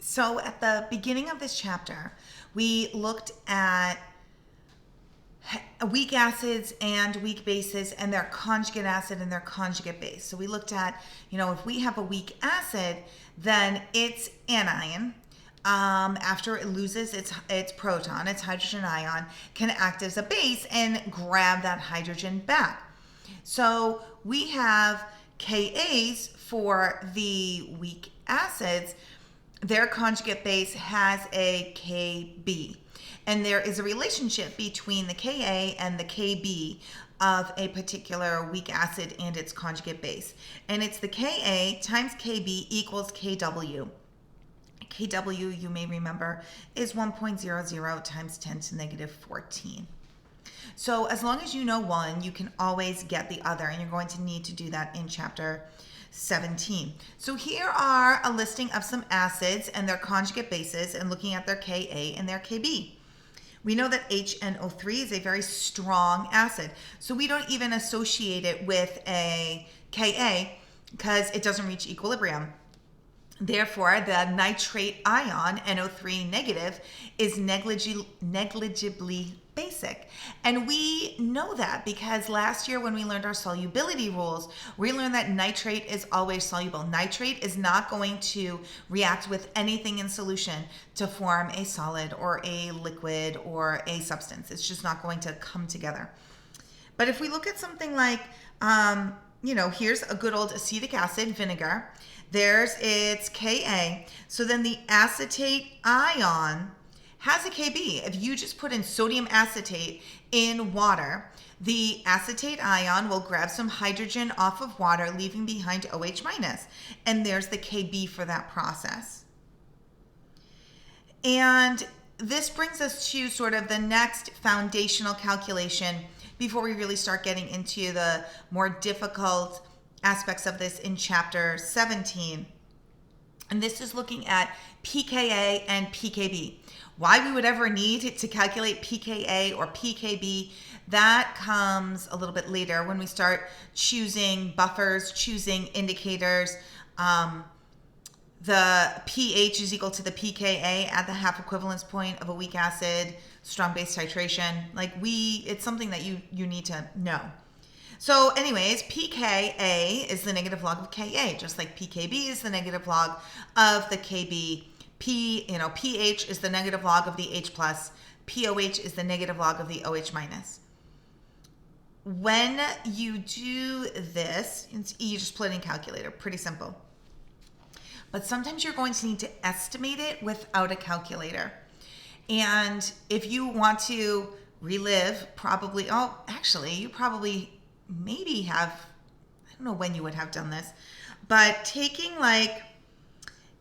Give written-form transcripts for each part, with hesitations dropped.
So at the beginning of this chapter, we looked at weak acids and weak bases and their conjugate acid and their conjugate base. So we looked at, if we have a weak acid, then its anion, after it loses its proton, its hydrogen ion, can act as a base and grab that hydrogen back. So we have Kas for the weak acids. Their conjugate base has a Kb. And there is a relationship between the Ka and the Kb of a particular weak acid and its conjugate base. And it's the Ka times Kb equals Kw. Kw, you may remember, is 1.00 times 10 to the negative 14. So as long as you know one, you can always get the other, and you're going to need to do that in chapter 17. So here are a listing of some acids and their conjugate bases and looking at their Ka and their Kb. We know that HNO3 is a very strong acid, so we don't even associate it with a Ka because it doesn't reach equilibrium. Therefore, the nitrate ion, NO3 negative, is negligibly basic. And we know that because last year when we learned our solubility rules, we learned that nitrate is always soluble. Nitrate is not going to react with anything in solution to form a solid or a liquid or a substance. It's just not going to come together. But if we look at something like, here's a good old acetic acid, vinegar. There's its Ka. So then the acetate ion has a Kb. If you just put in sodium acetate in water, the acetate ion will grab some hydrogen off of water, leaving behind OH minus. And there's the Kb for that process. And this brings us to sort of the next foundational calculation before we really start getting into the more difficult aspects of this in chapter 17. And this is looking at pKa and pKb. Why we would ever need to calculate pKa or pKb, that comes a little bit later when we start choosing buffers, choosing indicators. The pH is equal to the pKa at the half equivalence point of a weak acid, strong base titration. It's something that you need to know. So anyways, pKa is the negative log of Ka, just like pKb is the negative log of the Kb. pH is the negative log of the H plus. POH is the negative log of the OH minus. When you do this, you just put in calculator, pretty simple. But sometimes you're going to need to estimate it without a calculator. And if you want to relive, you probably maybe have, I don't know when you would have done this, but taking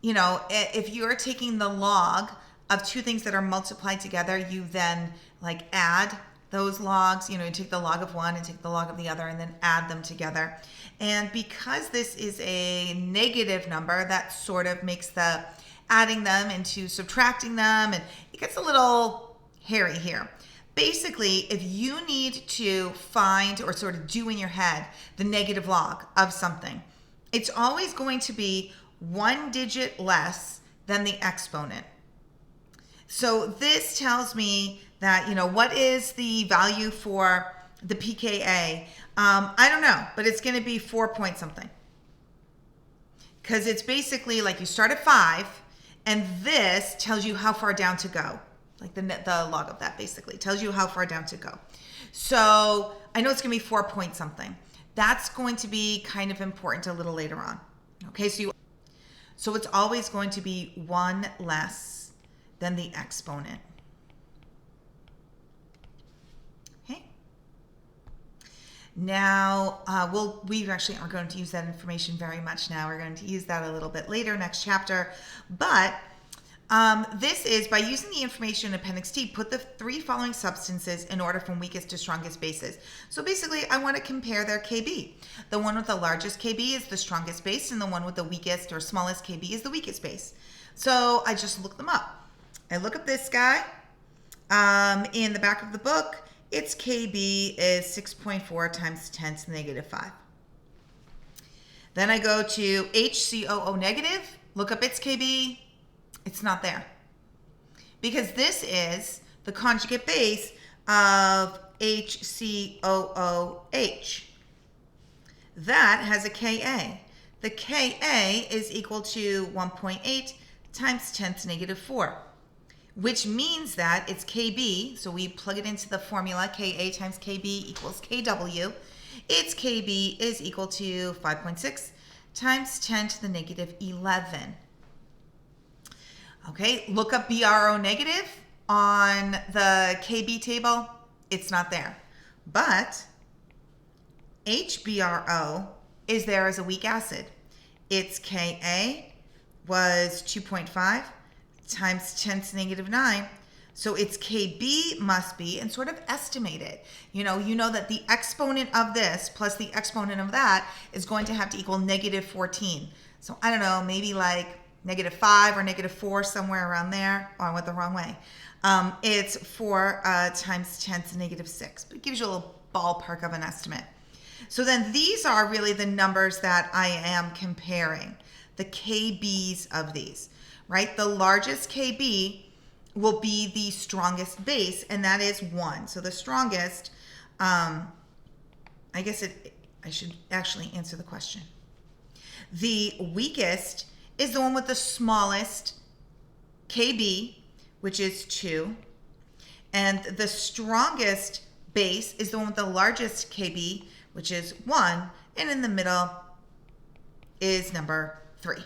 if you're taking the log of two things that are multiplied together, you then add those logs, you take the log of one and take the log of the other and then add them together. And because this is a negative number, that sort of makes the adding them into subtracting them, and it gets a little hairy here. Basically, if you need to find or sort of do in your head the negative log of something, it's always going to be one digit less than the exponent. So this tells me that, what is the value for the pKa? I don't know, but it's going to be 4 point something. Because it's basically you start at 5, and this tells you how far down to go. The log of that basically tells you how far down to go. So I know it's going to be 4 point something. That's going to be kind of important a little later on. Okay, so it's always going to be one less than the exponent. Okay. Now, we actually aren't going to use that information very much now. We're going to use that a little bit later, next chapter. But this is, by using the information in Appendix T, put the three following substances in order from weakest to strongest bases. So basically, I want to compare their Kb. The one with the largest Kb is the strongest base, and the one with the weakest or smallest Kb is the weakest base. So I just look them up. I look up this guy. In the back of the book, its Kb is 6.4 times 10 to the negative 5. Then I go to HCOO negative, look up its Kb. It's not there. Because this is the conjugate base of HCOOH. That has a Ka. The Ka is equal to 1.8 times 10 to negative 4, which means that it's Kb. So we plug it into the formula, Ka times Kb equals Kw. Its Kb is equal to 5.6 times 10 to the negative 11. Okay, look up BRO negative on the Kb table. It's not there. But HBRO is there as a weak acid. Its Ka was 2.5 times 10 to the negative 9. So its Kb must be, and sort of estimate it. You know that the exponent of this plus the exponent of that is going to have to equal negative 14. So I don't know, maybe like negative 5 or negative 4, somewhere around there. Oh, I went the wrong way. It's 4 times 10 to the negative 6. But it gives you a little ballpark of an estimate. So then these are really the numbers that I am comparing, the KBs of these, right? The largest KB will be the strongest base, and that is 1. So the strongest, I should actually answer the question. The weakest is the one with the smallest KB, which is 2. And the strongest base is the one with the largest KB, which is 1. And in the middle is number 3.